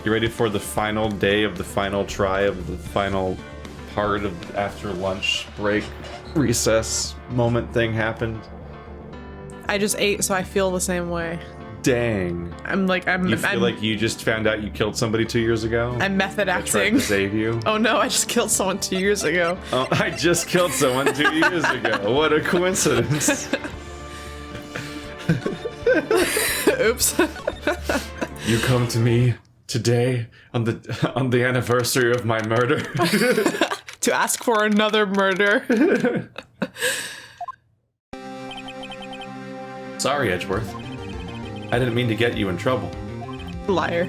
You ready for the final day of the final try of the final part of after lunch break recess moment thing happened? I just ate, so I feel the same way. Dang. You feel like you just found out you killed somebody 2 years ago? I'm method I tried acting. to save you. Oh no, I just killed someone 2 years ago. Oh, I just killed someone 2 years ago. What a coincidence. Oops. You come to me today on the anniversary of my murder. To ask for another murder. Sorry, Edgeworth. I didn't mean to get you in trouble. Liar.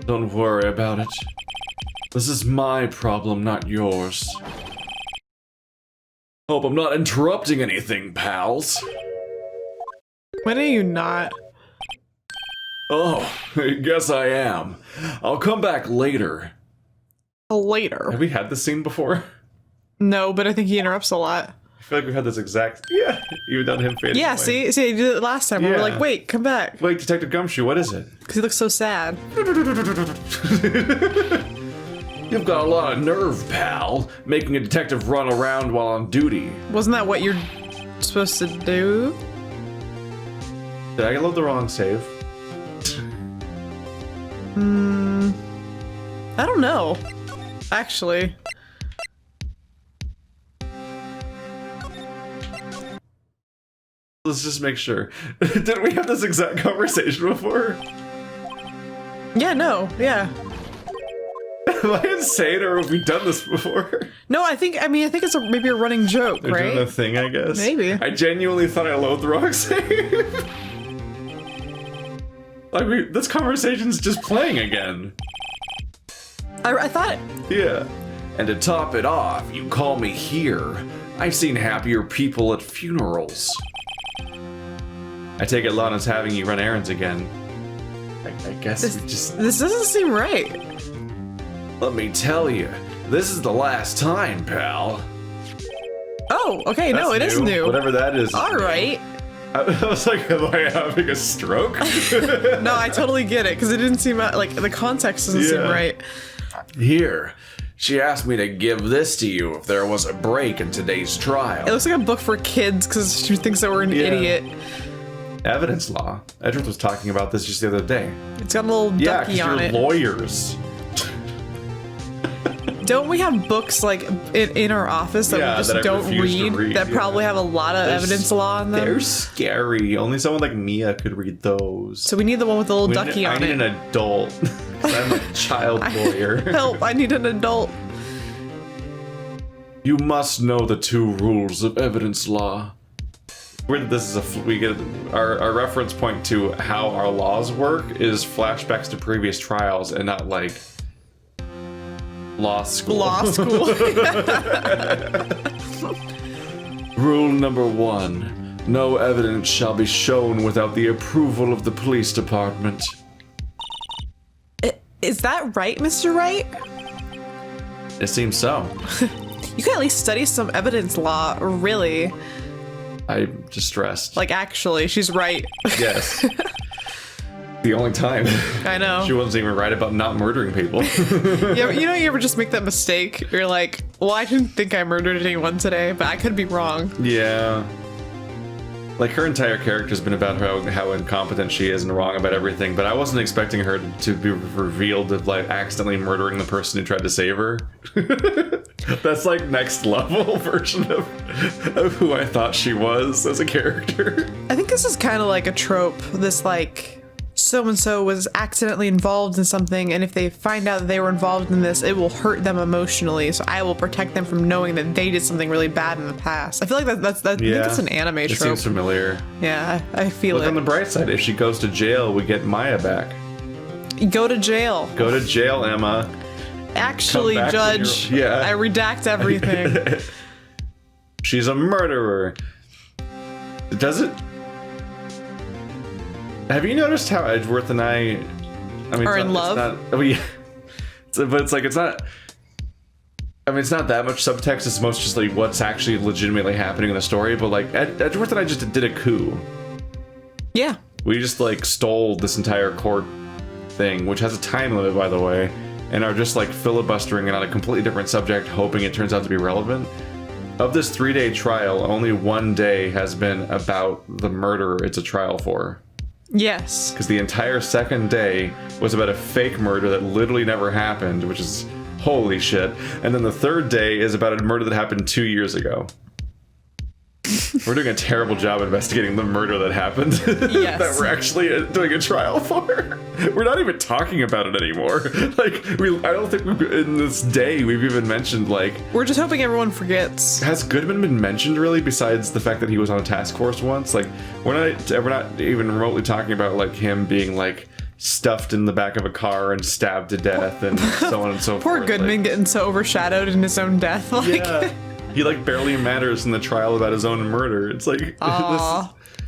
Don't worry about it. This is my problem, not yours. Hope I'm not interrupting anything, pals. When are you not? Oh, I guess I am. I'll come back later. Later. Have we had this scene before? No, but I think he interrupts a lot. I feel like we've had this exact... Yeah, even done him fading Yeah, away. see, I did it last time. We were Yeah. like, wait, come back. Wait, Detective Gumshoe, what is it? Because he looks so sad. You've got a lot of nerve, pal. Making a detective run around while on duty. Wasn't that what you're supposed to do? Did I load the wrong save? I don't know. Actually. Let's just make sure. Didn't we have this exact conversation before? Yeah, no, yeah. Am I insane, or have we done this before? No, I think it's maybe a running joke, They're right? doing a thing, I guess. Maybe. I genuinely thought I loaded the wrong save. Like, this conversation's just playing again. I thought... Yeah. And to top it off, you call me here. I've seen happier people at funerals. I take it Lana's having you run errands again. I guess we just... This doesn't seem right. Let me tell you, this is the last time, pal. Oh, okay, no, it is new. Whatever that is. All right. I was like, am I having a stroke? No, I totally get it, because it didn't seem like the context doesn't seem right. Here, she asked me to give this to you if there was a break in today's trial. It looks like a book for kids because she thinks that we're an idiot. Evidence law. Edgeworth was talking about this just the other day. It's got a little ducky on it. Yeah, lawyers. Don't we have books like in our office that we just don't read that probably have a lot of evidence law in them? They're scary. Only someone like Mia could read those. So we need the one with the little ducky on it. I need an adult. 'Cause I'm a child lawyer. Help, I need an adult. You must know the 2 rules of evidence law. Weird that this is we get our reference point to how our laws work is flashbacks to previous trials and not like law school. Law school. Rule number 1. No evidence shall be shown without the approval of the police department. Is that right, Mr. Wright? It seems so. You can at least study some evidence law, really. I'm distressed. Like, actually, she's right. Yes. The only time. I know. She wasn't even right about not murdering people. Yeah, you ever just make that mistake? You're like, well, I didn't think I murdered anyone today, but I could be wrong. Yeah. Like, her entire character's been about how incompetent she is and wrong about everything, but I wasn't expecting her to be revealed of, like, accidentally murdering the person who tried to save her. That's, like, next level version of who I thought she was as a character. I think this is kind of like a trope, this, like, so-and-so was accidentally involved in something, and if they find out that they were involved in this, it will hurt them emotionally, so I will protect them from knowing that they did something really bad in the past. I feel like that's I think that's an anime trope. It seems familiar. Yeah, I feel Look on the bright side, if she goes to jail, we get Maya back. Go to jail. Go to jail, Emma. Actually, Judge, I redact everything. She's a murderer. Does it... Have you noticed how Edgeworth and I are in love? But it's like, it's not... I mean, it's not that much subtext. It's most just like what's actually legitimately happening in the story. But like, Edgeworth and I just did a coup. Yeah. We just like stole this entire court thing, which has a time limit, by the way, and are just like filibustering it on a completely different subject, hoping it turns out to be relevant. Of this 3-day trial, only 1 day has been about the murder it's a trial for. Yes. Because the entire second day was about a fake murder that literally never happened, which is holy shit. And then the third day is about a murder that happened 2 years ago. We're doing a terrible job investigating the murder that happened. Yes. That we're actually doing a trial for. We're not even talking about it anymore. Like, I don't think in this day we've even mentioned, like... We're just hoping everyone forgets. Has Goodman been mentioned, really, besides the fact that he was on a task force once? Like, we're not even remotely talking about, like, him being, like, stuffed in the back of a car and stabbed to death and so on and so forth. Poor Goodman getting so overshadowed in his own death. Like, yeah. He, like, barely matters in the trial about his own murder. It's like...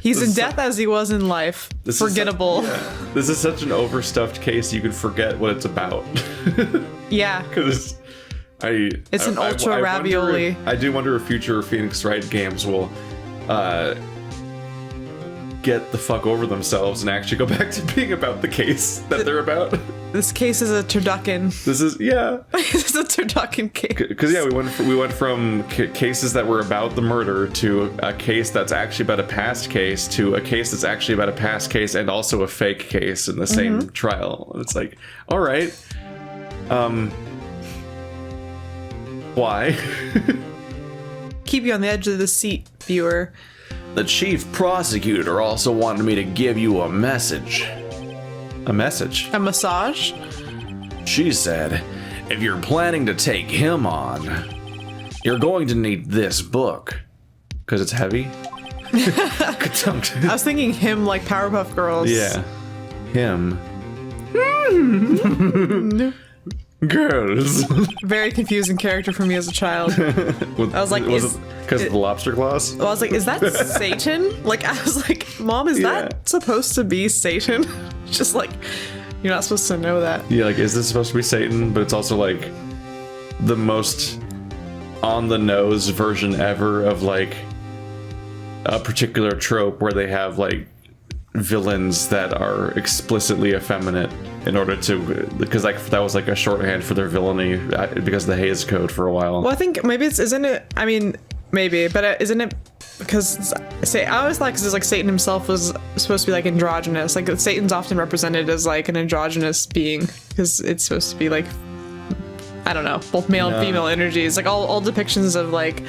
He's in death as he was in life. Forgettable. This is such an overstuffed case you could forget what it's about. Yeah. Because it's an ultra ravioli. I do wonder if future Phoenix Wright games will get the fuck over themselves and actually go back to being about the case that they're about. This case is a turducken. This is This is a turducken case. Because we went from cases that were about the murder to a case that's actually about a past case to a case that's actually about a past case and also a fake case in the same trial. It's like, all right, why? Keep you on the edge of the seat, viewer. The chief prosecutor also wanted me to give you a message. A message? A massage? She said, if you're planning to take him on, you're going to need this book. Because it's heavy? I was thinking him like Powerpuff Girls. Yeah. Him. Girls. Very confusing character for me as a child. I was like, because of the lobster claws? I was like, is that Satan? Like, I was like, Mom, is that supposed to be Satan? Just like, you're not supposed to know that. Yeah, like, is this supposed to be Satan? But it's also like the most on the nose version ever of like a particular trope where they have like villains that are explicitly effeminate in order to, because like that was like a shorthand for their villainy because of the Hays Code for a while. Well, I think maybe isn't it? I mean, maybe, but isn't it? Because I always thought because like Satan himself was supposed to be like androgynous. Like Satan's often represented as like an androgynous being because it's supposed to be like, I don't know, both male and female energies. Like all depictions of like,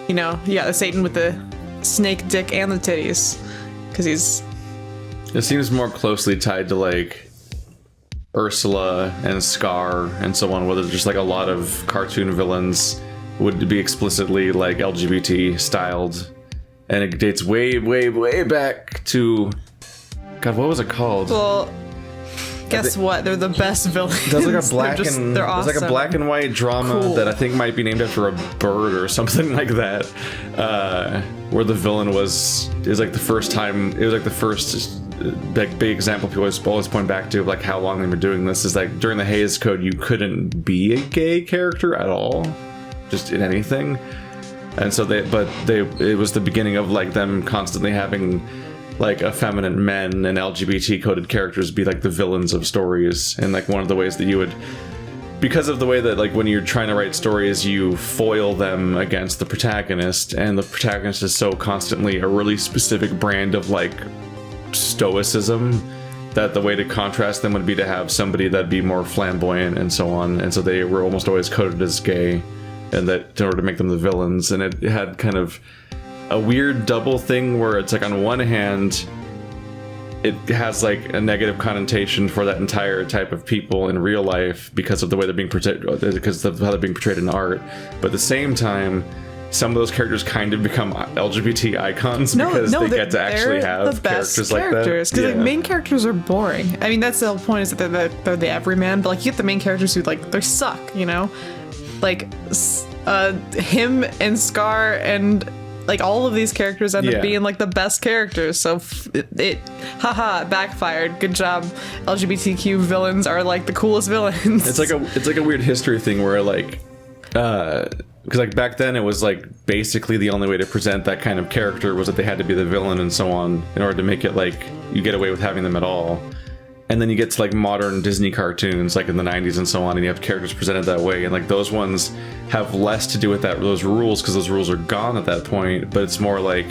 you know, the Satan with the snake dick and the titties, because he's. It seems more closely tied to like Ursula and Scar and so on, where there's just like a lot of cartoon villains would be explicitly like LGBT styled, and it dates way back to, God, what was it called? Well, guess what? They're the best villains. There's like a black they're awesome. There's like a black and white drama that I think might be named after a bird or something like that, where the villain is like the first time. It was like the first big example people always point back to, like how long they were doing this, is like during the Hays Code you couldn't be a gay character at all, just in anything, and so it was the beginning of like them constantly having like effeminate men and LGBT coded characters be like the villains of stories. And like one of the ways that you would, because of the way that like when you're trying to write stories you foil them against the protagonist, and the protagonist is so constantly a really specific brand of like stoicism, that the way to contrast them would be to have somebody that'd be more flamboyant and so on, and so they were almost always coded as gay, and that in order to make them the villains. And it had kind of a weird double thing where it's like on one hand it has like a negative connotation for that entire type of people in real life because of the way they're being portrayed, because of how they're being portrayed in art, but at the same time some of those characters kind of become LGBT icons because they get to actually have the best characters like that. Because like main characters are boring. I mean, that's the whole point, is that they're the everyman, but like you get the main characters who like they suck, you know, like him and Scar and like all of these characters end up being like the best characters. So it backfired. Good job. LGBTQ villains are like the coolest villains. It's like a weird history thing where like because like back then it was like basically the only way to present that kind of character was that they had to be the villain and so on in order to make it like you get away with having them at all. And then you get to like modern Disney cartoons, like in the 90s and so on, and you have characters presented that way. And like those ones have less to do with those rules, because those rules are gone at that point. But it's more like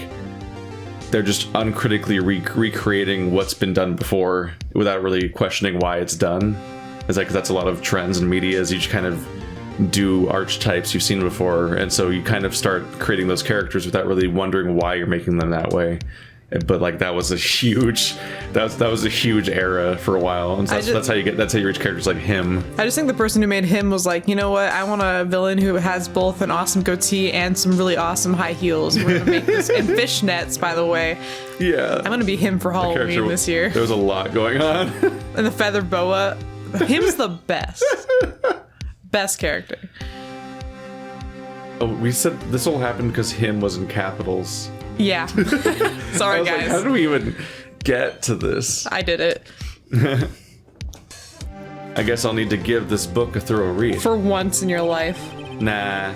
they're just uncritically recreating what's been done before without really questioning why it's done. It's like, 'cause that's a lot of trends in media, is you just kind of do archetypes you've seen before. And so you kind of start creating those characters without really wondering why you're making them that way. But like that was a huge era for a while, and so that's how you reach characters like him. I just think the person who made him was like, you know what, I want a villain who has both an awesome goatee and some really awesome high heels. And we're gonna make this in fishnets, by the way. Yeah, I'm gonna be him for Halloween this year. There was a lot going on. And the feather boa, him's the best. Best character. Oh, we said this all happened because him was in capitals. Yeah. Sorry, guys. Like, how do we even get to this? I did it. I guess I'll need to give this book a thorough read. For once in your life. Nah.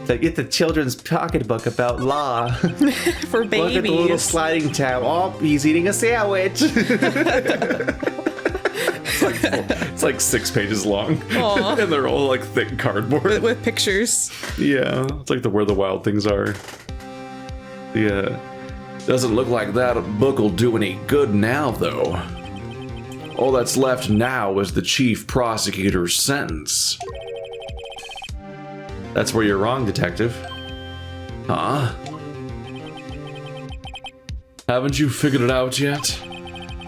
Like, get the children's pocketbook about law. For babies. Look at the little sliding tab. Oh, he's eating a sandwich. It's like 6 pages long. Aww. And they're all like thick cardboard. With pictures. Yeah. It's like Where the Wild Things Are. Yeah. Doesn't look like that book will do any good now, though. All that's left now is the chief prosecutor's sentence. That's where you're wrong, detective. Huh? Haven't you figured it out yet?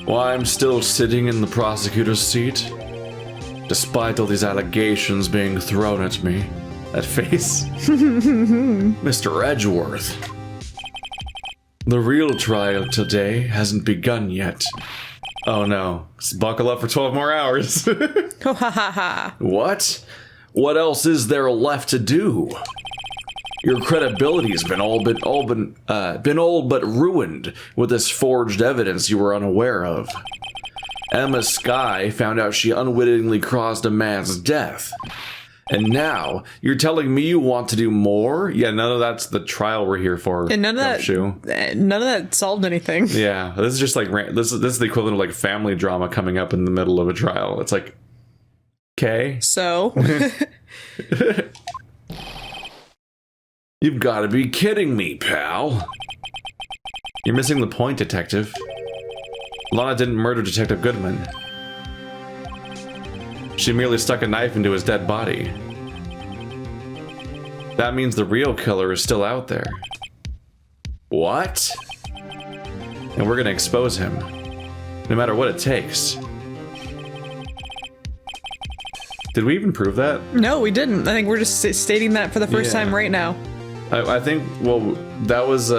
Why I'm still sitting in the prosecutor's seat? Despite all these allegations being thrown at me. That face. Mr. Edgeworth. The real trial today hasn't begun yet. Oh no. Buckle up for 12 more hours. What? What else is there left to do? Your credibility's been all but ruined with this forged evidence you were unaware of. Emma Skye found out she unwittingly caused a man's death. And now, you're telling me you want to do more? Yeah, none of that's the trial we're here for. And none of that solved anything. Yeah, this is just like, this is the equivalent of like family drama coming up in the middle of a trial. It's like, okay. So? You've got to be kidding me, pal. You're missing the point, detective. Lana didn't murder Detective Goodman. She merely stuck a knife into his dead body. That means the real killer is still out there. What? And we're gonna expose him. No matter what it takes. Did we even prove that? No, we didn't. I think we're just stating that for the first time right now. I think, well, that was,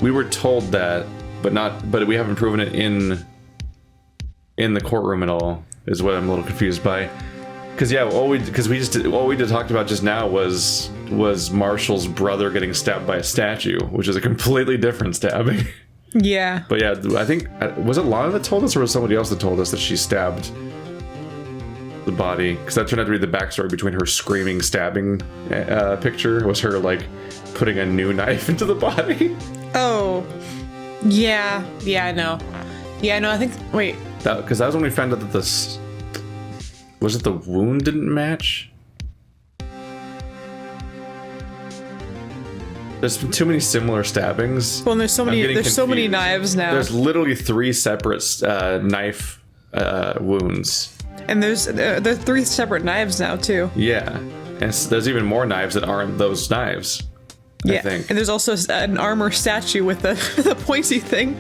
we were told that, but we haven't proven it in the courtroom at all, is what I'm a little confused by. Because yeah, all we talked about just now was Marshall's brother getting stabbed by a statue, which is a completely different stabbing. Yeah. But yeah, I think, was it Lana that told us, or was somebody else that told us that she stabbed the body? Because that turned out to be the backstory between her screaming stabbing picture was her like putting a new knife into the body. Oh. Yeah, I know. Yeah, no, I think, wait. Because that was when we found out that this... Was it the wound didn't match? There's been too many similar stabbings. Well, there's so many knives now. There's literally 3 separate knife wounds. And there's 3 separate knives now, too. Yeah. And there's even more knives that aren't those knives. Yeah, I think. And there's also an armor statue with the pointy thing.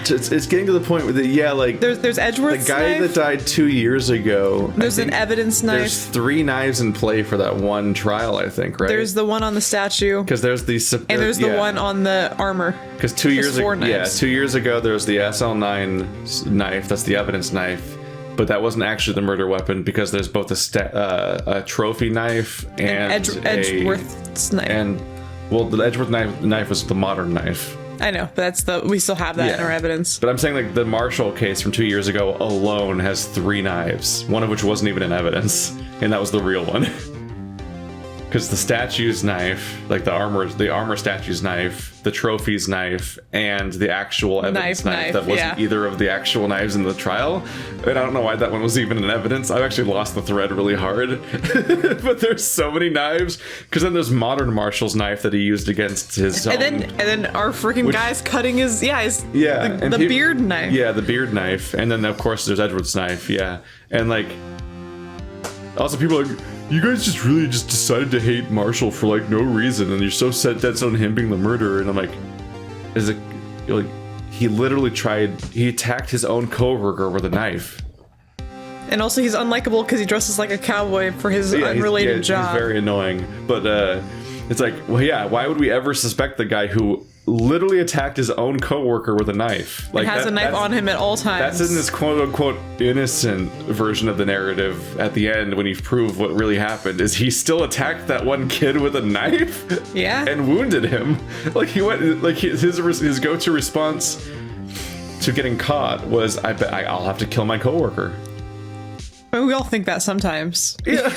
It's getting to the point where like there's Edgeworth's the guy knife. that died 2 years ago. There's an evidence knife. There's 3 knives in play for that one trial, I think, right? There's the one on the statue. Because there's the and there's the one on the armor. Because 2 years ago, 2 years ago there was the SL9 knife. That's the evidence knife. But that wasn't actually the murder weapon, because there's both a trophy knife and Edgeworth's knife. And well, the Edgeworth knife was the modern knife. I know, but we still have that in our evidence. But I'm saying like the Marshall case from 2 years ago alone has 3 knives, one of which wasn't even in evidence, and that was the real one. Because the statue's knife, like the armor statue's knife, the trophy's knife, and the actual evidence knife that wasn't either of the actual knives in the trial. And I don't know why that one was even in evidence. I've actually lost the thread really hard. But there's so many knives. Because then there's modern Marshall's knife that he used against his own. And then our freaking guy's cutting his the beard knife. Yeah, the beard knife. And then of course there's Edward's knife, yeah. And like also people are like, you guys really decided to hate Marshall for like no reason, and you're so set on him being the murderer. And I'm like, he literally he attacked his own coworker with a knife. And also he's unlikable because he dresses like a cowboy for his unrelated job. He's very annoying. But it's like, well, yeah, why would we ever suspect the guy who literally attacked his own coworker with a knife? Like, has a knife on him at all times. That's in this quote-unquote innocent version of the narrative at the end when you prove what really happened, is he still attacked that one kid with a knife? Yeah. And wounded him. Like, he went, like, his go-to response to getting caught was, I'll have to kill my coworker. I mean, we all think that sometimes. Yeah.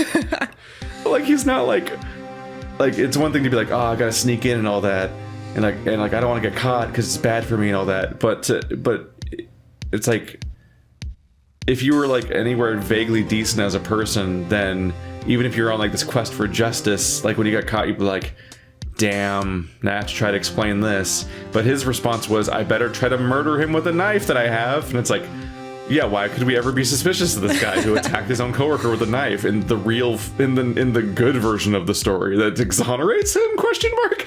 Like, he's not like, it's one thing to be like, oh, I gotta sneak in and all that. And I don't want to get caught because it's bad for me and all that. But it's like, if you were like anywhere vaguely decent as a person, then even if you're on like this quest for justice, like when you got caught, you'd be like, damn, now I have to try to explain this. But his response was, I better try to murder him with a knife that I have. And it's like, yeah, why could we ever be suspicious of this guy who attacked his own coworker with a knife in the real, in the good version of the story that exonerates him? Question mark.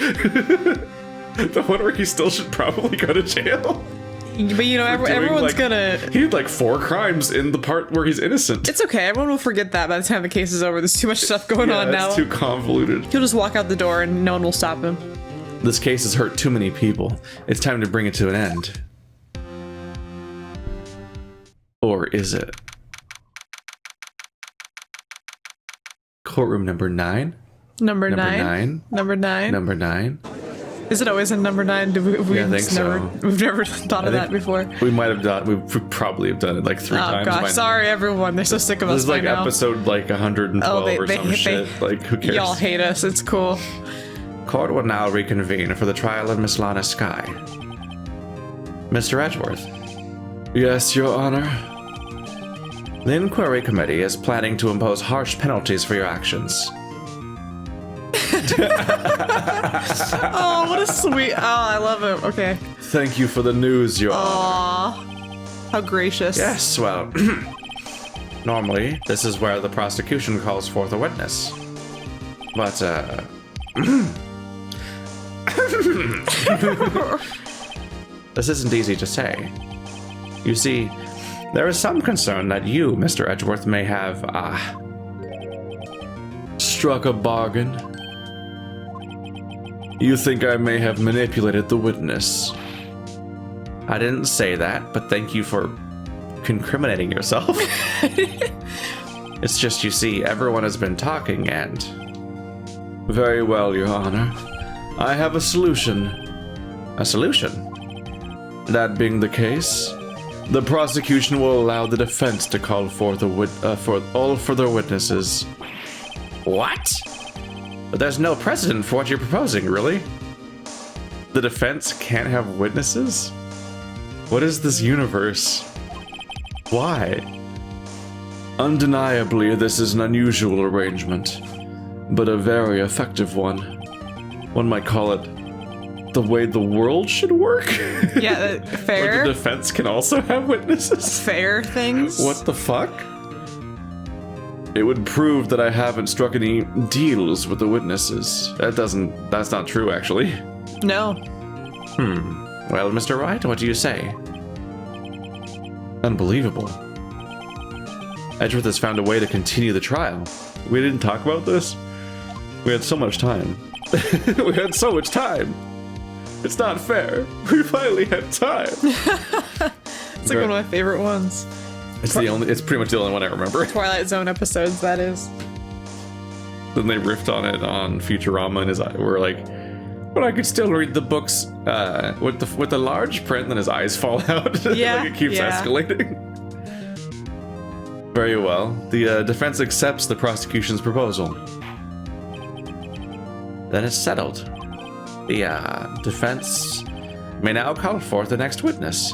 The one where he still should probably go to jail. But you know, everyone's gonna... He did like 4 crimes in the part where he's innocent. It's okay, everyone will forget that by the time the case is over. There's too much stuff going on now. It's too convoluted. He'll just walk out the door and no one will stop him. This case has hurt too many people. It's time to bring it to an end. Or is it? Courtroom number 9? Number 9? Number 9? Number 9? Is it always in number 9? I think so. We've never thought of that before. We might have done. We probably have done it like 3 times. Oh gosh, sorry everyone. They're so sick of us by now. This is like episode like 112 or some shit. Like, who cares? Y'all hate us. It's cool. Court will now reconvene for the trial of Miss Lana Skye. Mr. Edgeworth. Yes, Your Honor. The Inquiry Committee is planning to impose harsh penalties for your actions. Oh, what a sweet... Oh, I love it. Okay. Thank you for the news, Your Honor. Aww. How gracious. Yes, well... normally, this is where the prosecution calls forth a witness. But, this isn't easy to say. You see, there is some concern that you, Mr. Edgeworth, may have, struck a bargain. You think I may have manipulated the witness. I didn't say that, but thank you for incriminating yourself. It's just, you see, everyone has been talking and... Very well, Your Honor. I have a solution. A solution? That being the case, the prosecution will allow the defense to call forth for all further witnesses. What? But there's no precedent for what you're proposing, really? The defense can't have witnesses? What is this universe? Why? Undeniably, this is an unusual arrangement, but a very effective one. One might call it the way the world should work? Yeah, fair. Where the defense can also have witnesses? Fair things? What the fuck? It would prove that I haven't struck any deals with the witnesses. That's not true, actually. No. Well, Mr. Wright, what do you say? Unbelievable. Edgeworth has found a way to continue the trial. We didn't talk about this? We had so much time. We had so much time. It's not fair. We finally had time. It's like one of my favorite ones. It's pretty much the only one I remember. Twilight Zone episodes, that is. Then they riffed on it on Futurama, and his eye were like, but I could still read the books with the large print, and then his eyes fall out. Yeah, like it keeps escalating. Very well. The defense accepts the prosecution's proposal. Then it's settled. The defense may now call forth the next witness.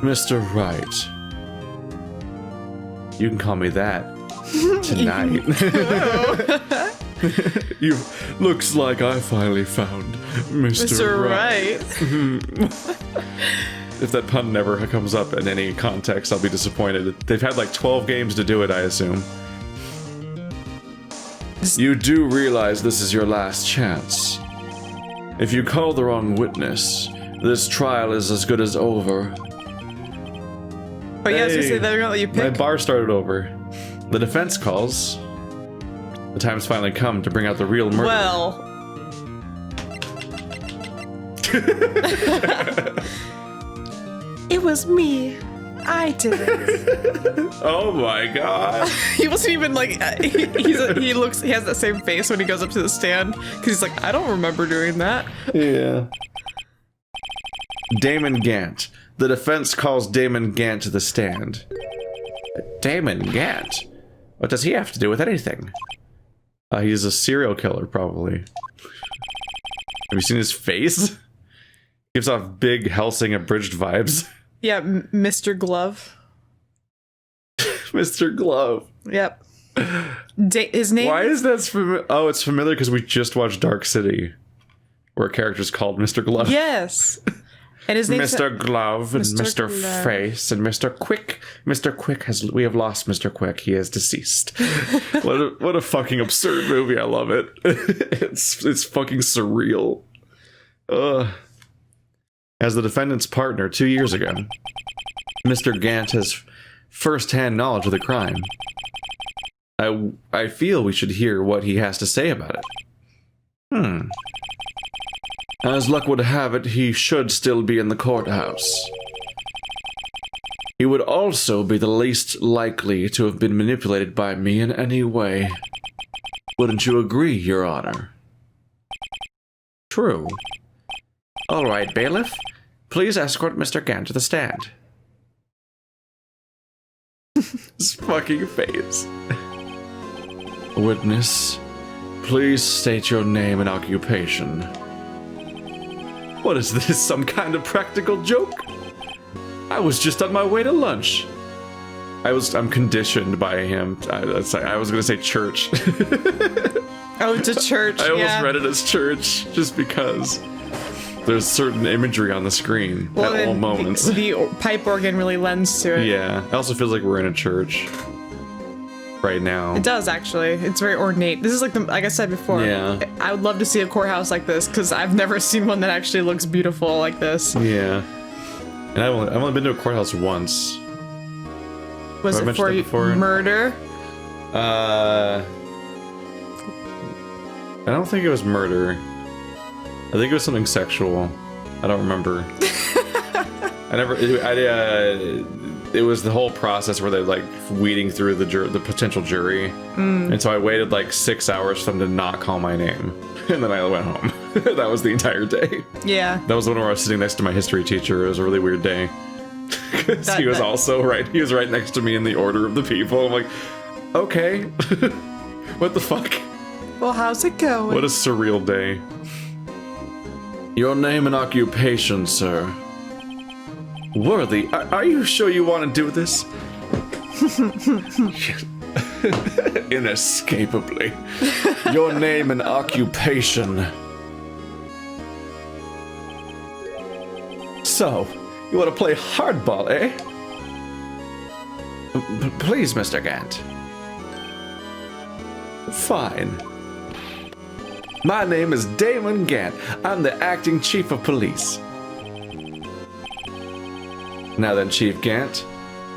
Mr. Wright. You can call me that tonight. You looks like I finally found Mr. Wright. If that pun never comes up in any context, I'll be disappointed. They've had like 12 games to do it, I assume. You do realize this is your last chance. If you call the wrong witness, this trial is as good as over. But yeah, I was gonna say they're gonna let you pick. My bar started over. The defense calls. The time's finally come to bring out the real murderer. Well. It was me. I did it. Oh my god. He wasn't even like, he has that same face when he goes up to the stand, because he's like, I don't remember doing that. Yeah. Damon Gant. The defense calls Damon Gant to the stand. Damon Gant? What does he have to do with anything? He's a serial killer, probably. Have you seen his face? Gives off big Helsing abridged vibes. Yeah, Mr. Glove. Mr. Glove. Yep. His name. Why is that familiar? Oh, it's familiar because we just watched Dark City, where a character's called Mr. Glove. Yes. And his name's Mr. Glove and Mr. Glove. Face and Mr. Quick. Mr. Quick we have lost Mr. Quick. He is deceased. What a fucking absurd movie. I love it. It's fucking surreal. As the defendant's partner 2 years ago, Mr. Gant has first-hand knowledge of the crime. I feel we should hear what he has to say about it. As luck would have it, he should still be in the courthouse. He would also be the least likely to have been manipulated by me in any way. Wouldn't you agree, Your Honor? True. All right, bailiff. Please escort Mr. Gant to the stand. His fucking face. Witness, please state your name and occupation. What is this, some kind of practical joke? I was just on my way to lunch. I'm conditioned by him. I was gonna say church. Oh, to church. I almost read it as church, just because there's certain imagery on the screen at all moments. The pipe organ really lends to it. Yeah, it also feels like we're in a church right now. It does, actually. It's very ornate. This is like I said before. Yeah. I would love to see a courthouse like this, because I've never seen one that actually looks beautiful like this. Yeah. And I've only been to a courthouse once. Was it for murder? I don't think it was murder. I think it was something sexual. I don't remember. It was the whole process where they're like weeding through the potential jury. And so I waited like 6 hours for them to not call my name. And then I went home. That was the entire day. Yeah. That was the one where I was sitting next to my history teacher. It was a really weird day. Because he was also right. He was right next to me in the order of the people. I'm like, okay. What the fuck? Well, how's it going? What a surreal day. Your name and occupation, sir. Worthy, are you sure you want to do this? Inescapably. Your name and occupation. So, you want to play hardball, eh? Please, Mr. Gant. Fine. My name is Damon Gant. I'm the acting chief of police. Now then, Chief Gant,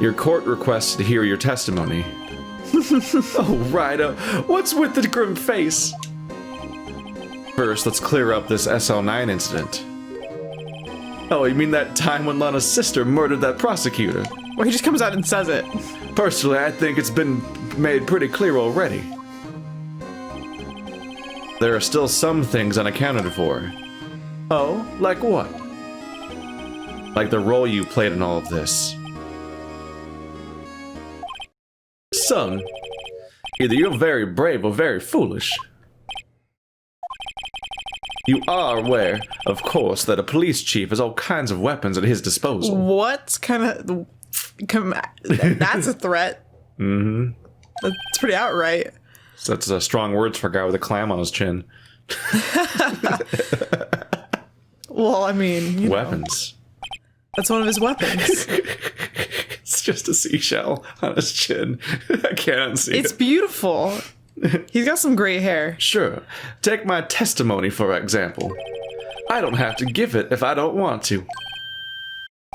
your court requests to hear your testimony. Oh, right. What's with the grim face? First, let's clear up this SL9 incident. Oh, you mean that time when Lana's sister murdered that prosecutor? Well, he just comes out and says it. Personally, I think it's been made pretty clear already. There are still some things unaccounted for. Oh, like what? Like the role you played in all of this. Son, either you're very brave or very foolish. You are aware, of course, that a police chief has all kinds of weapons at his disposal. What kind of... That's a threat. Mm-hmm. That's pretty outright. So that's strong words for a guy with a clam on his chin. Well, I mean... you know, weapons. that's one of his weapons. It's just a seashell on his chin. I can't unsee it. It's beautiful. He's got some great hair. Sure. Take my testimony, for example. I don't have to give it if I don't want to.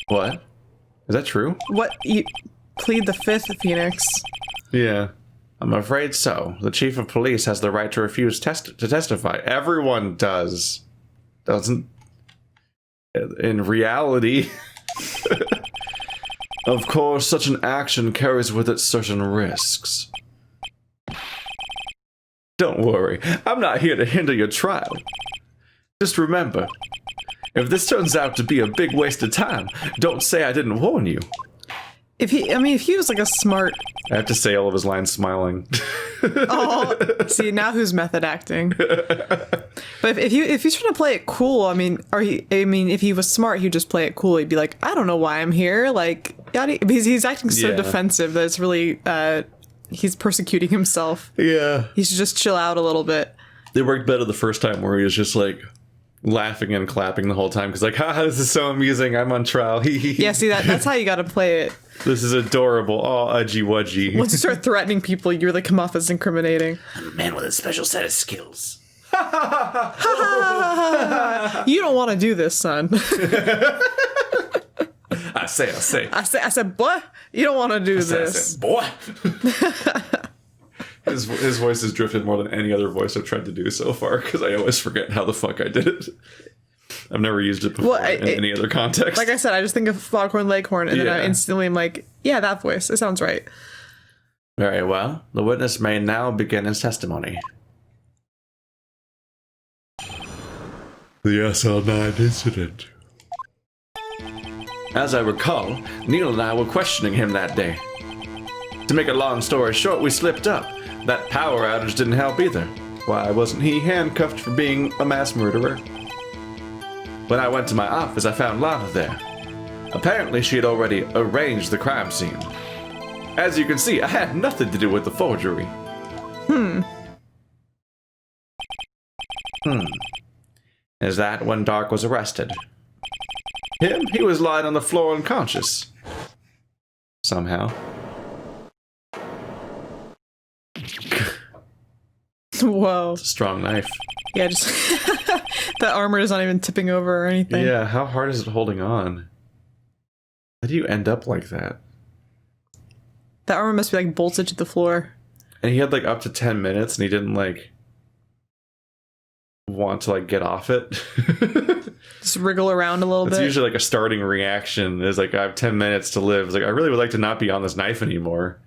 What? Is that true? What? You plead the fifth, Phoenix. Yeah. I'm afraid so. The chief of police has the right to refuse to testify. Everyone does. Doesn't... In reality... Of course, such an action carries with it certain risks. Don't worry, I'm not here to hinder your trial. Just remember, if this turns out to be a big waste of time, don't say I didn't warn you. If he was like a smart... I have to say all of his lines smiling. Oh, see, now who's method acting? But if he's trying to play it cool, if he was smart, he'd just play it cool. He'd be like, I don't know why I'm here. Like, because he's acting so defensive that it's really, he's persecuting himself. Yeah. He should just chill out a little bit. It worked better the first time where he was just like laughing and clapping the whole time because like, haha, this is so amusing. I'm on trial. Yeah, see, that's how you got to play it. This is adorable. Oh, udgy wudgy. Once you start threatening people, you really come off as incriminating. I'm a man with a special set of skills. You don't want to do this, son. I said, boy, you don't want to do this. I said, boy. His voice has drifted more than any other voice I've tried to do so far because I always forget how the fuck I did it. I've never used it before in any other context. Like I said, I just think of Foghorn Leghorn, and then I instantly am like, yeah, that voice. It sounds right. Very well. The witness may now begin his testimony. The SL9 incident. As I recall, Neil and I were questioning him that day. To make a long story short, we slipped up. That power outage didn't help either. Why wasn't he handcuffed for being a mass murderer? When I went to my office, I found Lana there. Apparently, she had already arranged the crime scene. As you can see, I had nothing to do with the forgery. Is that when Dark was arrested? Him? He was lying on the floor unconscious. Somehow. Whoa. It's a strong knife. Yeah, just... the armor is not even tipping over or anything. Yeah, how hard is it holding on? How do you end up like that? The armor must be like bolted to the floor. And he had like up to 10 minutes and he didn't like want to like get off it. Just wriggle around a little bit. It's usually like a starting reaction is like, I have 10 minutes to live. It's like, I really would like to not be on this knife anymore.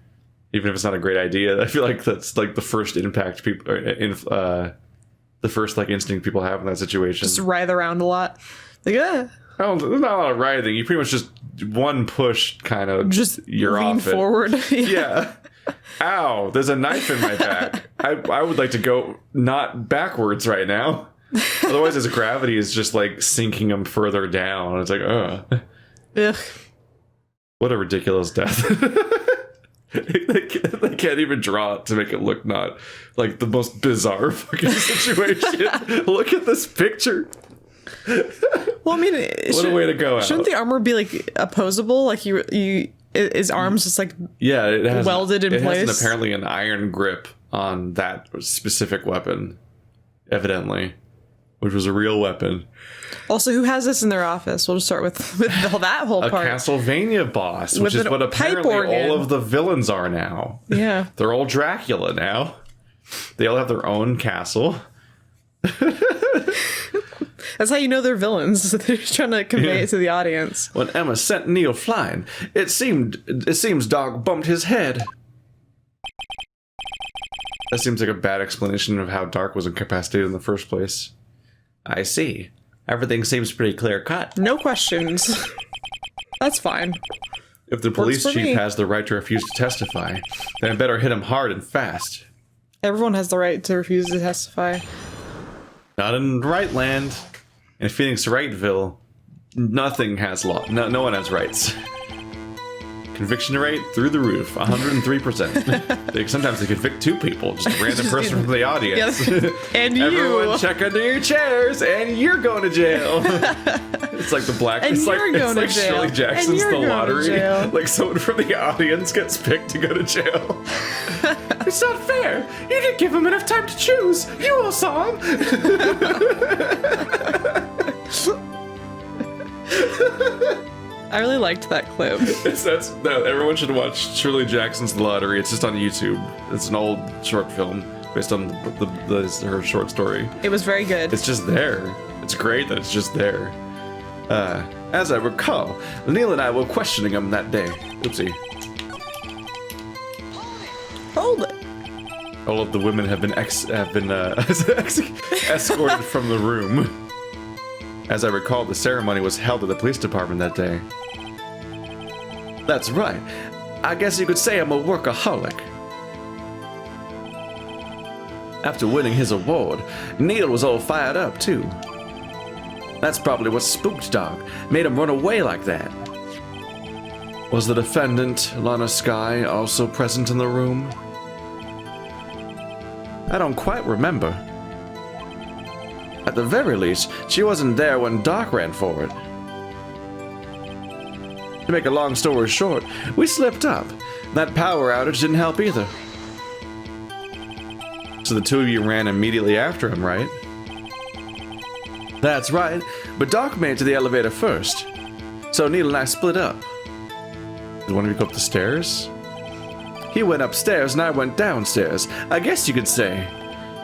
Even if it's not a great idea. I feel like that's like the first impact people, the first like instinct people have in that situation. Just writhe around a lot. Like, Oh, there's not a lot of writhing. You pretty much just one push kind of just you're lean off it. forward. Yeah. Ow, there's a knife in my back. I would like to go not backwards right now. Otherwise his gravity is just like sinking him further down. It's like, Ugh. What a ridiculous death. They can't even draw it to make it look not like the most bizarre fucking situation. Look at this picture. Well, I mean, what a way to go out. Shouldn't the armor be like opposable? Like his arms just like it has welded in place. It has apparently an iron grip on that specific weapon, evidently, which was a real weapon. Also, who has this in their office? We'll just start with that whole part. A Castlevania boss, which is what apparently all of the villains are now. Yeah. They're all Dracula now. They all have their own castle. That's how you know they're villains. They're just trying to convey it to the audience. When Emma sent Neil flying, it seems Dog bumped his head. That seems like a bad explanation of how Dark was incapacitated in the first place. I see. Everything seems pretty clear-cut. No questions. That's fine. If the police chief has the right to refuse to testify, then I better hit him hard and fast. Everyone has the right to refuse to testify. Not in Wrightland. In Phoenix Wrightville, nothing has law. No one has rights. Conviction rate through the roof, 103%. Sometimes they convict 2 people, just a random person from the audience. And you. Everyone check under your chairs, and you're going to jail. It's like the black. And It's like you're going to it's like jail. Shirley Jackson's And you're The going to Lottery. jail. Like someone from the audience gets picked to go to jail. It's not fair. You didn't give him enough time to choose. You all saw him. I really liked that clip. Everyone should watch Shirley Jackson's The Lottery. It's just on YouTube. It's an old short film based on her short story. It was very good. It's just there. It's great that it's just there. As I recall, Neil and I were questioning him that day. Oopsie. Hold it. All of the women have been escorted from the room. As I recall, the ceremony was held at the police department that day. That's right. I guess you could say I'm a workaholic. After winning his award, Neil was all fired up, too. That's probably what spooked Doc, made him run away like that. Was the defendant, Lana Skye, also present in the room? I don't quite remember. At the very least, she wasn't there when Doc ran for it. To make a long story short, we slipped up. That power outage didn't help either. So the 2 of you ran immediately after him, right? That's right, but Doc made it to the elevator first. So Neil and I split up. Did one of you go up the stairs? He went upstairs and I went downstairs. I guess you could say.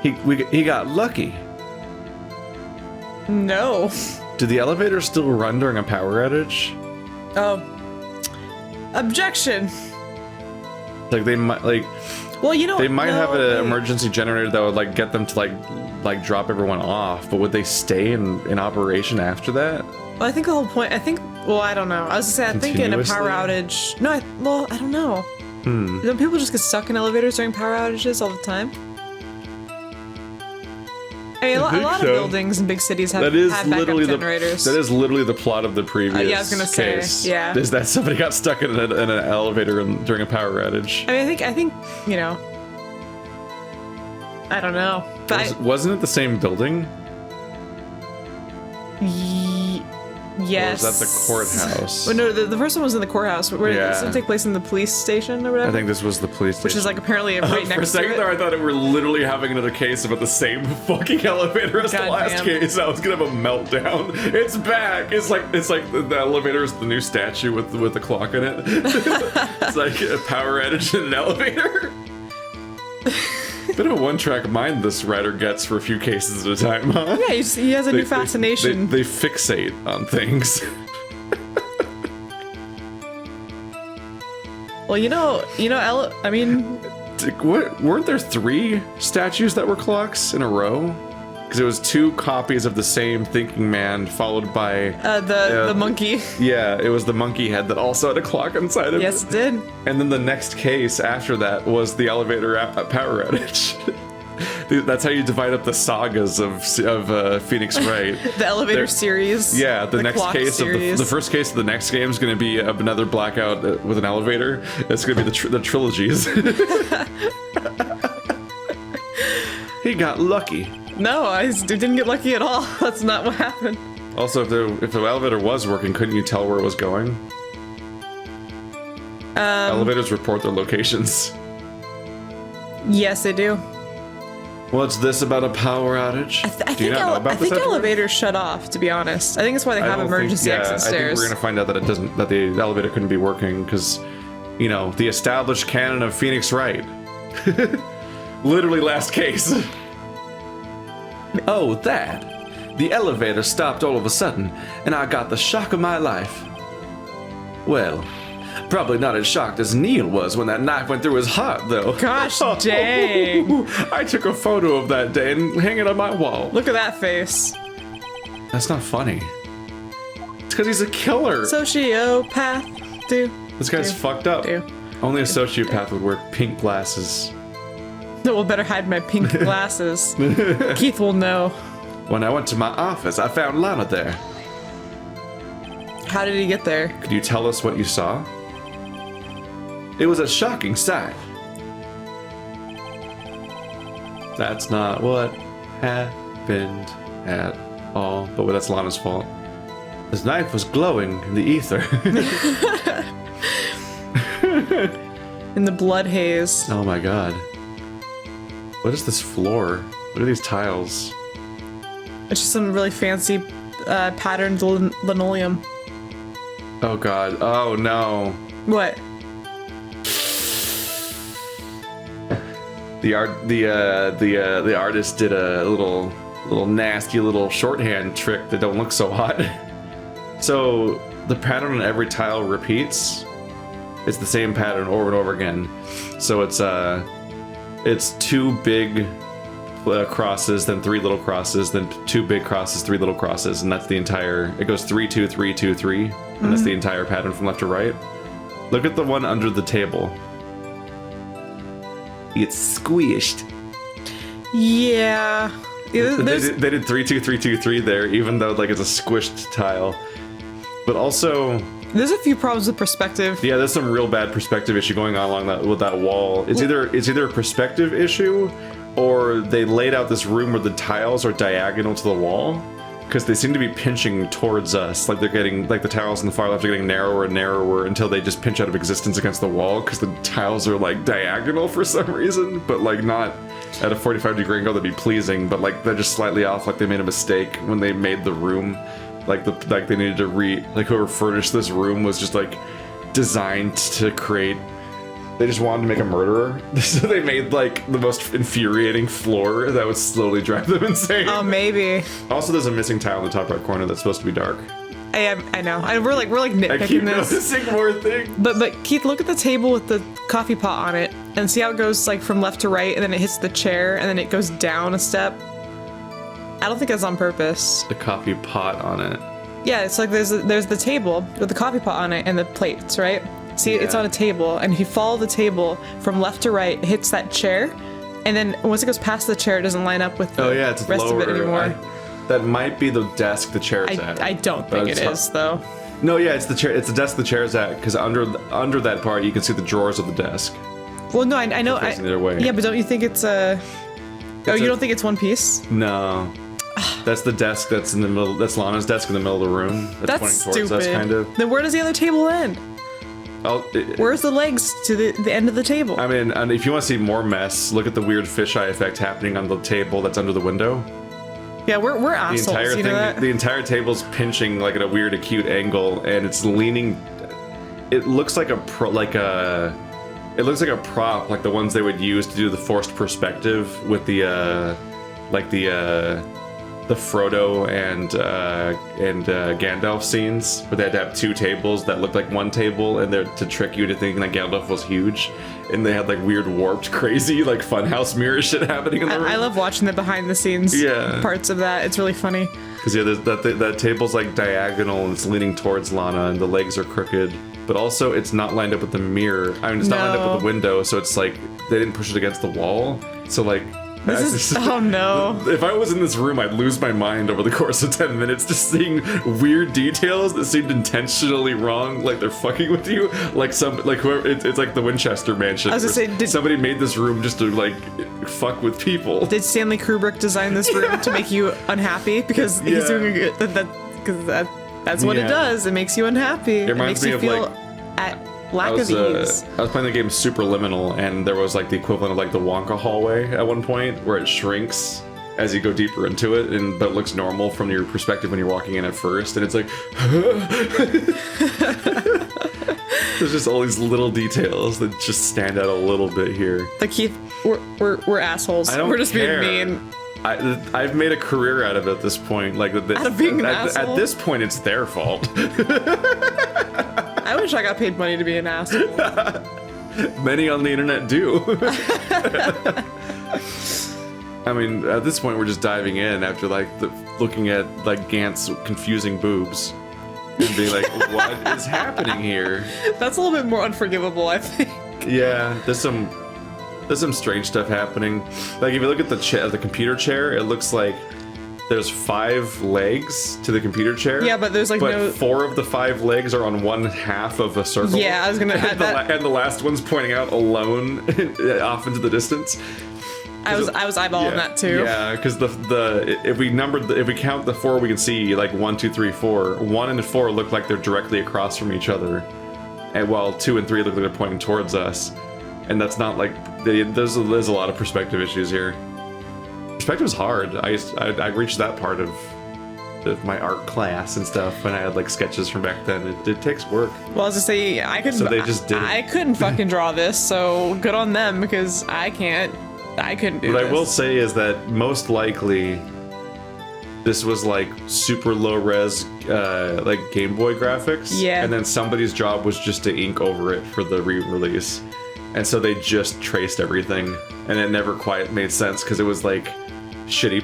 He got lucky. No. Did the elevator still run during a power outage? Oh. Objection. Like they might Well, you know, they might have an wait. emergency generator that would like get them to like drop everyone off, but would they stay in operation after that? Well, I think the whole point. Well, I don't know. I was gonna say, I think in a power outage. No, I don't know. Don't people just get stuck in elevators during power outages all the time? I mean, a lot of buildings in big cities have backup generators. That is literally the plot of the previous yeah, I was gonna case. say, yeah. Is that somebody got stuck in an elevator during a power outage? I mean, I think you know. I don't know, but Wasn't it the same building? yes. Or was that the courthouse? Well, no, the first one was in the courthouse. Where Yeah. does it take place in the police station or whatever? I think this was the police station. Which is like apparently right next to it. For a second there, I thought we were literally having another case about the same fucking elevator as the last Goddamn. case. I was gonna have a meltdown. It's back. It's like the elevator is the new statue with the clock in it. It's like a power outage in an elevator. Bit of a one-track mind this writer gets for a few cases at a time, huh? Yeah, he has a new fascination. They fixate on things. Well, I mean, Weren't there 3 statues that were clocks in a row? Because it was 2 copies of the same thinking man, followed by the monkey. Yeah, it was the monkey head that also had a clock inside of it. Yes, it did. And then the next case after that was the elevator power outage. That's how you divide up the sagas of Phoenix Wright. The elevator series. Yeah, the next clock case series. the first case of the next game is going to be another blackout with an elevator. It's going to be the trilogies. He got lucky. No, I didn't get lucky at all. That's not what happened. Also, if the elevator was working, couldn't you tell where it was going? Elevators report their locations. Yes, they do. What's this about a power outage? I think elevators shut off, to be honest. I think that's why they have emergency exit stairs. I think we're going to find out that the elevator couldn't be working because, the established canon of Phoenix Wright. Literally last case. Oh, that. The elevator stopped all of a sudden, and I got the shock of my life. Well, probably not as shocked as Neil was when that knife went through his heart, though. Gosh dang. I took a photo of that day and hang it on my wall. Look at that face. That's not funny. It's because he's a killer. Sociopath. This guy's fucked up. Only a sociopath would wear pink glasses. No, well, better hide my pink glasses. Keith will know. When I went to my office, I found Lana there. How did he get there? Could you tell us what you saw? It was a shocking sight. That's not what happened at all. But that's Lana's fault. His knife was glowing in the ether. In the blood haze. Oh my god. What is this floor? What are these tiles? It's just some really fancy patterned linoleum. Oh god. Oh no. What? The artist did a little nasty little shorthand trick that don't look so hot. So the pattern on every tile repeats. It's the same pattern over and over again. So it's 2 big crosses, then 3 little crosses, then 2 big crosses, 3 little crosses, and that's the entire. It goes 3 2 3 2 3, and that's the entire pattern from left to right. Look at the one under the table. It's squished. Yeah. They did 3 2 3 2 3 there, even though like it's a squished tile. But also, there's a few problems with perspective. yeah, there's some real bad perspective issue going on along with that wall. It's either a perspective issue, or they laid out this room where the tiles are diagonal to the wall, because they seem to be pinching towards us. Like they're getting, like the tiles on the far left are getting narrower and narrower until they just pinch out of existence against the wall, because the tiles are like diagonal for some reason, but like not at a 45-degree angle that'd be pleasing, but like they're just slightly off, like they made a mistake when they made the room. Like they needed to like whoever furnished this room was just like designed to create. They just wanted to make a murderer, so they made like the most infuriating floor that would slowly drive them insane. Oh, maybe. Also, there's a missing tile in the top right corner that's supposed to be dark. I know. We're like nitpicking I keep this. noticing more things. But Keith, look at the table with the coffee pot on it, and see how it goes like from left to right, and then it hits the chair, and then it goes down a step. I don't think that's on purpose. The coffee pot on it. Yeah, it's like there's the table with the coffee pot on it and the plates, right? See, it's on a table, and if you follow the table from left to right, it hits that chair, and then once it goes past the chair, it doesn't line up with the It's rest lower. of it anymore. That might be the desk the chair's at. I don't think it is, though. No, yeah, it's the chair. It's the desk the chair's at, because under that part you can see the drawers of the desk. Well, no, I know. Facing the other way. Yeah, but don't you think it's a? Oh, you don't think it's one piece? No. That's the desk that's in the middle. That's Lana's desk in the middle of the room. That's pointing stupid. towards us, kind of. Then where does the other table end? Where's the legs to the end of the table? I mean, and if you want to see more mess, look at the weird fisheye effect happening on the table that's under the window. Yeah, we're assholes. The entire you know that? the entire table's pinching like at a weird acute angle, and it's leaning. It looks like It looks like a prop, like the ones they would use to do the forced perspective with the Frodo and Gandalf scenes, where they had to have 2 tables that looked like one table, and they're to trick you to thinking that Gandalf was huge, and they had like weird warped, crazy like funhouse mirror shit happening in the room. I love watching the behind the scenes parts of that. It's really funny. Because that table's like diagonal and it's leaning towards Lana, and the legs are crooked. But also, it's not lined up with the mirror. I mean, it's not lined up with the window, so it's like they didn't push it against the wall. So like. Oh no. If I was in this room, I'd lose my mind over the course of 10 minutes just seeing weird details that seemed intentionally wrong, like they're fucking with you. Like whoever, it's like the Winchester mansion. I was gonna say, somebody made this room just to like fuck with people. Did Stanley Kubrick design this room to make you unhappy? Because he's doing a good, that's what it does. It makes you unhappy. It reminds me of like at lack of ease. I was playing the game Superliminal, and there was like the equivalent of like the Wonka hallway at one point, where it shrinks as you go deeper into it, but it looks normal from your perspective when you're walking in at first, and it's like there's just all these little details that just stand out a little bit here. Like Keith, we're assholes. We're just being mean. I've made a career out of it at this point. Like out of being an asshole? At this point, it's their fault. I wish I got paid money to be an asshole. Many on the internet do. I mean, at this point, we're just diving in after like looking at like Gant's confusing boobs and being like, "What is happening here?" That's a little bit more unforgivable, I think. Yeah, there's some strange stuff happening. Like if you look at the computer chair, it looks like there's 5 legs to the computer chair. Yeah, but there's like no. 4 of the 5 legs are on one half of a circle. Yeah, I was gonna add that. And the last one's pointing out alone off into the distance. I was eyeballing that too. Yeah, because if we count the 4, we can see like 1, 2, 3, 4. 1 and 4 look like they're directly across from each other, and while 2 and 3 look like they're pointing towards us. And that's not like there's a lot of perspective issues here. Perspective's hard. I reached that part of my art class and stuff when I had like sketches from back then. It takes work. Well, as I say, I couldn't. So they just did. I couldn't fucking draw this, so good on them because I can't. I couldn't do What this. I will say is that most likely this was like super low res like Game Boy graphics. Yeah. And then somebody's job was just to ink over it for the re-release. And so they just traced everything, and it never quite made sense because it was like shitty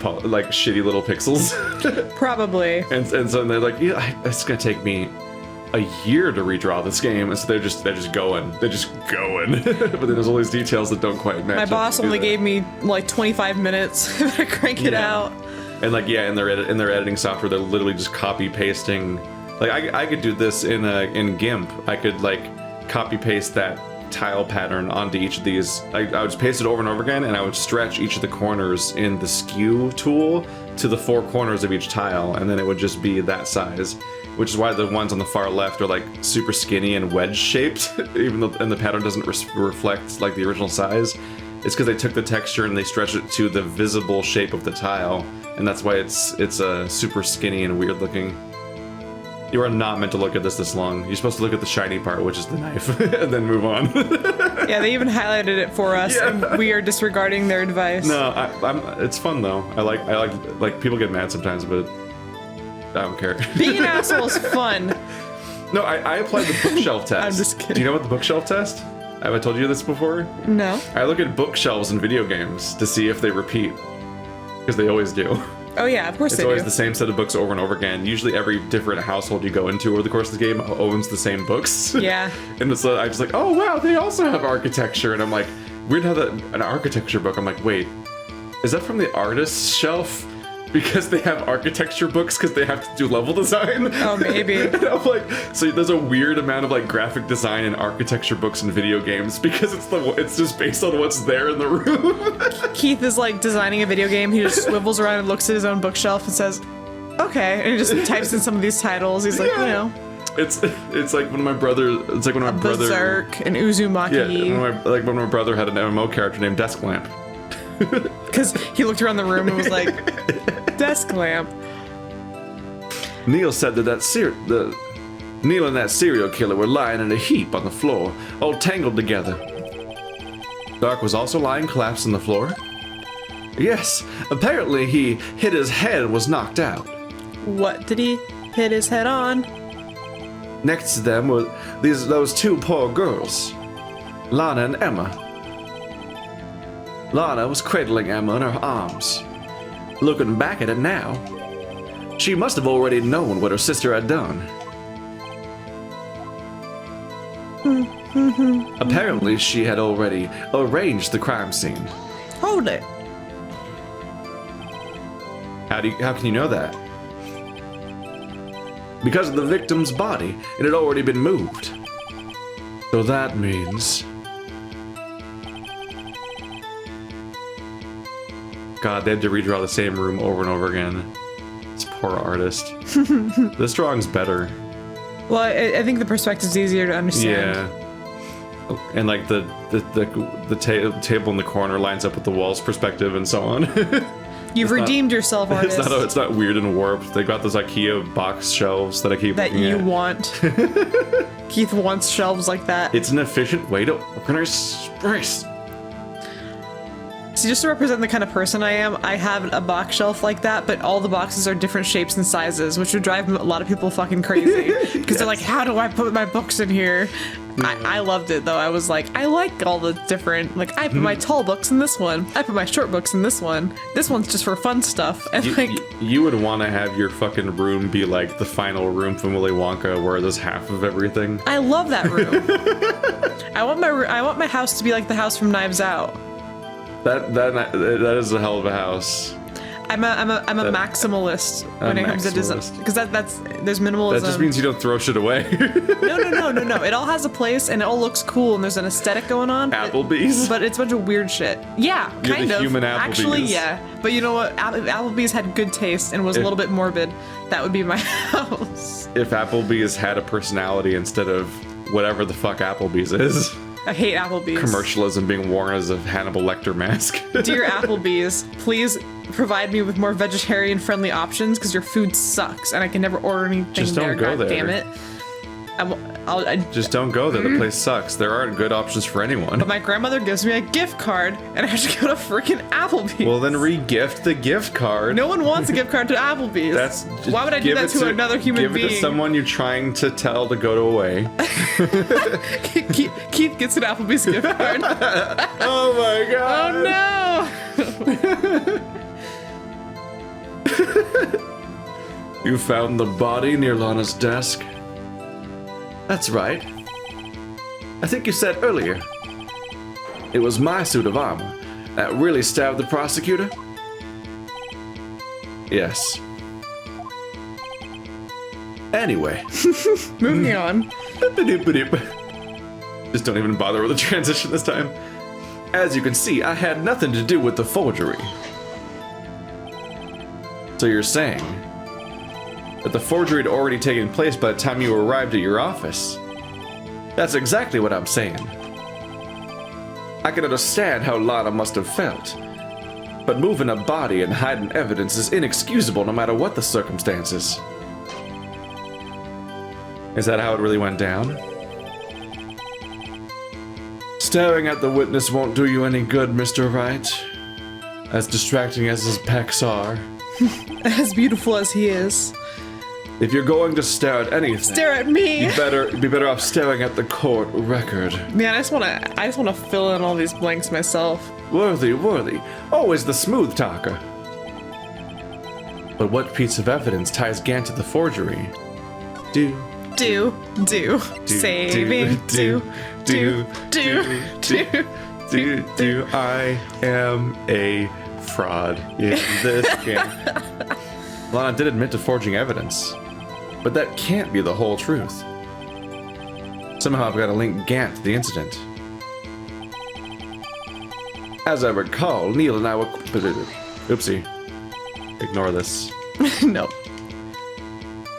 little pixels. Probably. And so they're like, yeah, it's gonna take me a year to redraw this game, and so they're just going. But then there's all these details that don't quite match. My boss only gave me like 25 minutes to crank it out. And like, yeah, in their editing software, they're literally just copy pasting. Like I could do this in GIMP. I could like copy paste that tile pattern onto each of these. I would just paste it over and over again, and I would stretch each of the corners in the skew tool to the 4 corners of each tile, and then it would just be that size. Which is why the ones on the far left are like super skinny and wedge shaped, even though and the pattern doesn't reflect like the original size. It's because they took the texture and they stretched it to the visible shape of the tile, and that's why it's super skinny and weird looking. You are not meant to look at this long. You're supposed to look at the shiny part, which is the knife, and then move on. Yeah, they even highlighted it for us, and we are disregarding their advice. No, it's fun though. I like people get mad sometimes, but I don't care. Being an asshole is fun. No, I applied the bookshelf test. I'm just kidding. Do you know what the bookshelf test? Have I told you this before? No. I look at bookshelves in video games to see if they repeat, because they always do. Oh yeah, of course It's they always do. the same set of books over and over again. Usually every different household you go into over the course of the game owns the same books. Yeah. And so I'm just like, oh wow, they also have architecture. And I'm like, weird how an architecture book. I'm like, wait, is that from the artist's shelf? Because they have architecture books because they have to do level design. Oh, maybe. And I'm like, so there's a weird amount of like graphic design and architecture books in video games because it's just based on what's there in the room. Keith is like designing a video game. He just swivels around and looks at his own bookshelf and says, okay. And he just types in some of these titles. He's like, you know. It's like when my brother. It's like when my brother. Berserk and Uzumaki. Yeah, when my brother had an MMO character named Desk Lamp. Because he looked around the room and was like, desk lamp. Neil said that Neil and that serial killer were lying in a heap on the floor, all tangled together. Dark was also lying collapsed on the floor. Yes, apparently he hit his head and was knocked out. What did he hit his head on? Next to them were those 2 poor girls, Lana and Emma. Lana was cradling Emma in her arms. Looking back at it now, she must have already known what her sister had done. Apparently, she had already arranged the crime scene. Hold it. How can you know that? Because of the victim's body, it had already been moved. So that means... God, they had to redraw the same room over and over again. This poor artist. This drawing's better. Well, I think the perspective's easier to understand. Yeah. And like the table in the corner lines up with the wall's perspective and so on. You've redeemed yourself, artist. It's not weird and warped. They got those IKEA box shelves that I keep that looking you at. want. Keith wants shelves like that. It's an efficient way to organize space. So just to represent the kind of person I am, I have a box shelf like that, but all the boxes are different shapes and sizes, which would drive a lot of people fucking crazy. Because they're like, how do I put my books in here? Yeah. I loved it, though. I was like, I like all the different, like, I put my tall books in this one. I put my short books in this one. This one's just for fun stuff. And you would want to have your fucking room be like the final room from Willy Wonka, where there's half of everything. I love that room. I want my house to be like the house from Knives Out. That is a hell of a house. I'm a maximalist when it comes to design, maximalist. because there's minimalism. That just means you don't throw shit away. No. It all has a place and it all looks cool and there's an aesthetic going on. Applebee's? But it's a bunch of weird shit. Yeah, You're kind the of. human Applebee's. Actually, yeah. But you know what? If Applebee's had good taste and was a little bit morbid, that would be my house. If Applebee's had a personality instead of whatever the fuck Applebee's is. I hate Applebee's. Commercialism being worn as a Hannibal Lecter mask. Dear Applebee's, please provide me with more vegetarian-friendly options because your food sucks and I can never order anything Just don't there. go God there. damn it! Just don't go there. The place sucks. There aren't good options for anyone. But my grandmother gives me a gift card and I have to go to freaking Applebee's. Well, then re-gift the gift card. No one wants a gift card to Applebee's. Why would I do that to another human being? Give it to someone you're trying to tell to go away. Keith gets an Applebee's gift card. Oh my god. Oh no! You found the body near Lana's desk? That's right. I think you said earlier. It was my suit of armor that really stabbed the prosecutor? Yes. Anyway. Moving on. Just don't even bother with the transition this time. As you can see, I had nothing to do with the forgery. So you're saying that the forgery had already taken place by the time you arrived at your office? That's exactly what I'm saying. I can understand how Lana must have felt, but moving a body and hiding evidence is inexcusable no matter what the circumstances. Is that how it really went down? Staring at the witness won't do you any good, Mr. Wright. As distracting as his pecs are. As beautiful as he is. If you're going to stare at anything, Stare at me! you'd be better off staring at the court record. Man, I just wanna fill in all these blanks myself. Worthy, always the smooth talker. But what piece of evidence ties Gant to the forgery? Do. Saving. Do. I am a fraud in this game. Lana did admit to forging evidence, but that can't be the whole truth. Somehow I've got to link Gant to the incident. As I recall, Neil and I were... Oopsie. Ignore this. No.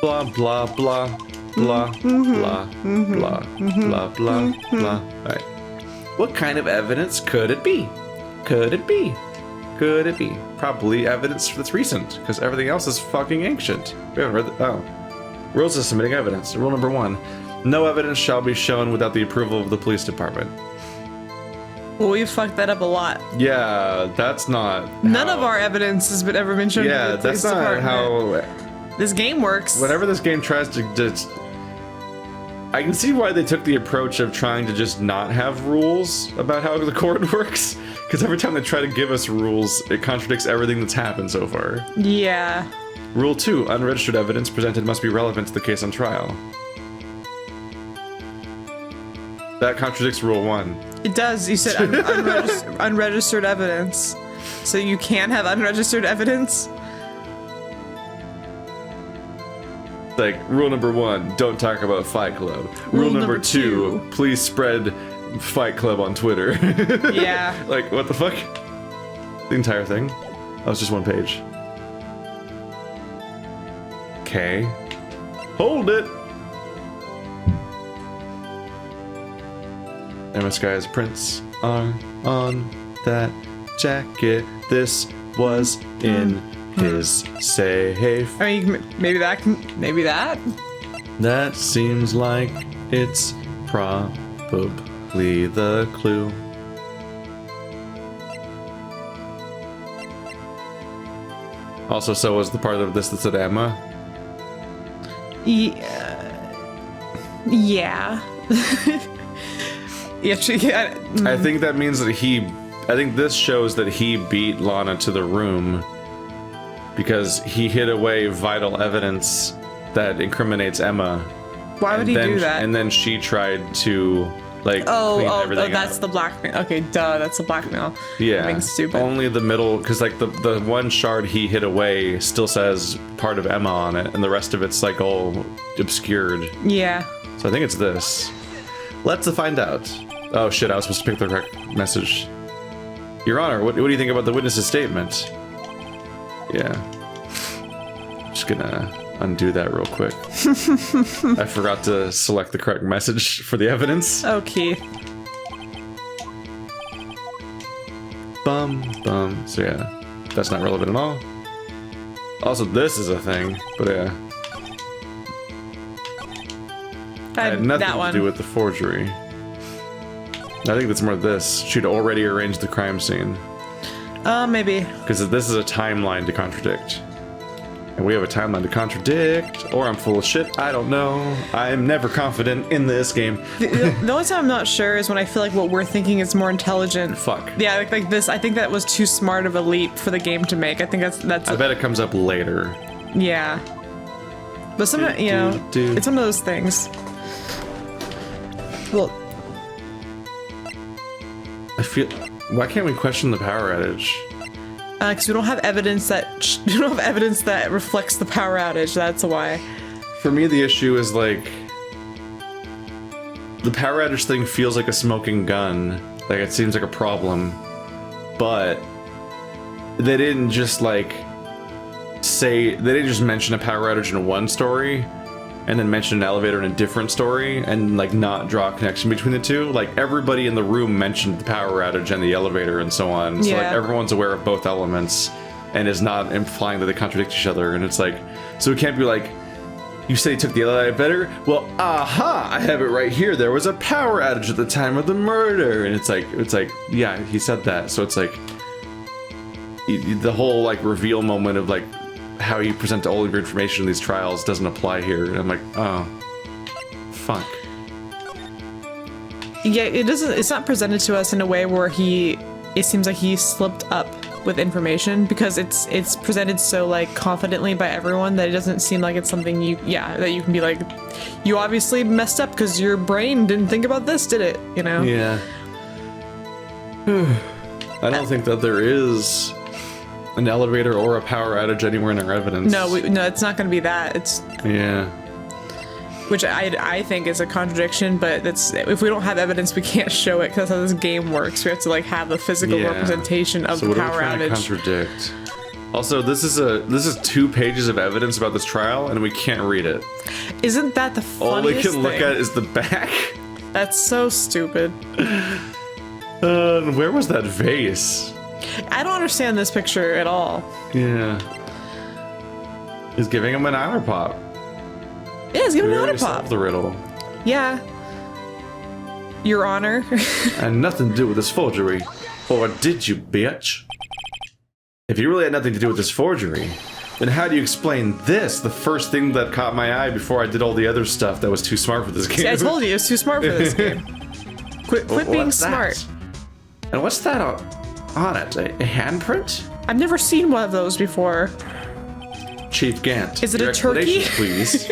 Blah, blah, blah, blah, blah, blah, blah, blah, blah. Alright. What kind of evidence could it be? Could it be? Probably evidence that's recent, because everything else is fucking ancient. We haven't read the... Oh. Rules of submitting evidence. Rule number 1. No evidence shall be shown without the approval of the police department. Well, we fucked that up a lot. Yeah, that's not None of our evidence has been ever been shown to the police that's not department. how... This game works. Whenever this game tries to just... I can see why they took the approach of trying to just not have rules about how the court works. Because every time they try to give us rules, it contradicts everything that's happened so far. Yeah. Rule 2. Unregistered evidence presented must be relevant to the case on trial. That contradicts Rule 1. It does. You said unregistered evidence. So you can have unregistered evidence? Like, rule number 1, don't talk about Fight Club. Rule number 2, please spread Fight Club on Twitter. Yeah. Like, what the fuck? The entire thing? That was just one page. Okay. Hold it! Emma Skye's prints are on that jacket. This was in his safe. I mean, maybe that. That seems like it's probably the clue. Also, so was the part of this that said Emma. Yeah. Yeah, I think that means that I think this shows that he beat Lana to the room because he hid away vital evidence that incriminates Emma. Why would he do that? And then she tried to Like, clean everything that's up. the blackmail. Okay, duh, that's the blackmail. Yeah, I'm being stupid. only the middle, because like the one shard he hid away still says part of Emma on it, and the rest of it's like all obscured. Yeah. So I think it's this. Let's find out. Oh shit, I was supposed to pick the correct message. Your Honor, what do you think about the witness's statement? Yeah. Just gonna undo that real quick. I forgot to select the correct message for the evidence. Okay. Bum, bum. So yeah, that's not relevant at all. Also, this is a thing, but yeah. Had nothing to do with the forgery. I think that's more this. She'd already arranged the crime scene. Maybe. Because this is a timeline to contradict. And we have a timeline to contradict, or I'm full of shit, I don't know. I'm never confident in this game. The only time I'm not sure is when I feel like what we're thinking is more intelligent. Fuck. Yeah, like this, I think that was too smart of a leap for the game to make. I think that's I bet it comes up later. Yeah. But sometimes, you know, it's one of those things. Well, I feel... Why can't we question the power outage? because we don't have evidence that reflects the power outage. That's why. For me, the issue is like the power outage thing feels like a smoking gun. Like it seems like a problem, but they didn't just like they didn't just mention a power outage in one story and then mention an elevator in a different story and like not draw a connection between the two. Like everybody in the room mentioned the power outage and the elevator and so on. So like everyone's aware of both elements and is not implying that they contradict each other. And it's like, so it can't be like, you say you took the elevator? Well, aha, I have it right here. There was a power outage at the time of the murder. And it's like, yeah, he said that. So it's like the whole like reveal moment of like, how you present all of your information in these trials doesn't apply here. And I'm like, oh, fuck. Yeah, it's not presented to us in a way where it seems like he slipped up with information, because it's presented so like confidently by everyone that it doesn't seem like it's something that you can be like, you obviously messed up because your brain didn't think about this, did it? You know? Yeah. I don't think that there is an elevator or a power outage anywhere in our evidence. No, it's not going to be that. It's which I think is a contradiction, but that's, if we don't have evidence, we can't show it, because that's how this game works. We have to like have the physical representation of the power outage. Contradict. Also, this is 2 pages of evidence about this trial, and we can't read it. Isn't that the funniest All we can thing? look at is the back. That's so stupid. Where was that vase? I don't understand this picture at all. Yeah. He's giving him an honor pop. Yeah, he's giving him an honor solved pop. the riddle. Yeah. Your Honor. And nothing to do with this forgery. Or did you, bitch? If you really had nothing to do with this forgery, then how do you explain this? The first thing that caught my eye before I did all the other stuff that was too smart for this game. See, I told you, it's too smart for this game. Quit being smart. And what's that on it? A handprint? I've never seen one of those before. Chief Gant. Is it a turkey? Please.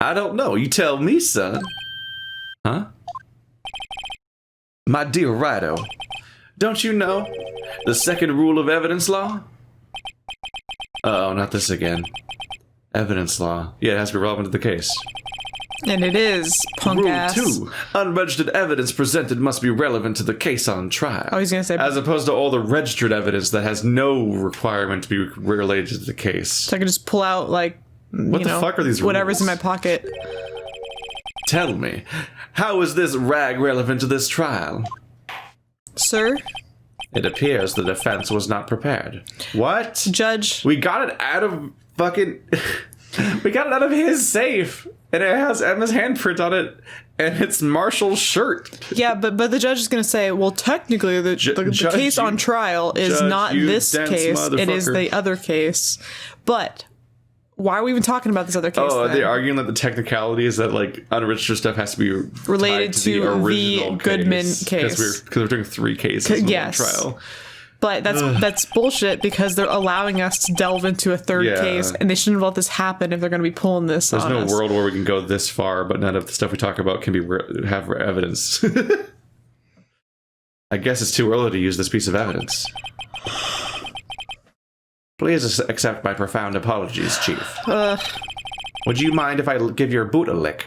I don't know. You tell me, son. Huh? My dear Rido, don't you know the second rule of evidence law? Uh-oh, not this again. Evidence law. Yeah, it has to be relevant to the case. And it is, punk ass. Rule 2. Unregistered evidence presented must be relevant to the case on trial. I was gonna say, as opposed to all the registered evidence that has no requirement to be related to the case. So I could just pull out, like, what the fuck are these whatever's rules? in my pocket. Tell me, how is this rag relevant to this trial? Sir? It appears the defense was not prepared. What? Judge? We got it out of fucking... we got it out of his safe. And it has Emma's handprint on it. And it's Marshall's shirt. Yeah, but the judge is going to say, well, technically, the case on trial is not this case. It is the other case. But... why are we even talking about this other case? Oh, are they arguing that the technicality is that like unregistered stuff has to be related to the Goodman case? Because we're doing 3 cases in one trial. But that's bullshit because they're allowing us to delve into a third case, and they shouldn't have let this happen if they're going to be pulling this on us. There's no world where we can go this far, but none of the stuff we talk about can have evidence. I guess it's too early to use this piece of evidence. Please accept my profound apologies, Chief. Would you mind if I give your boot a lick?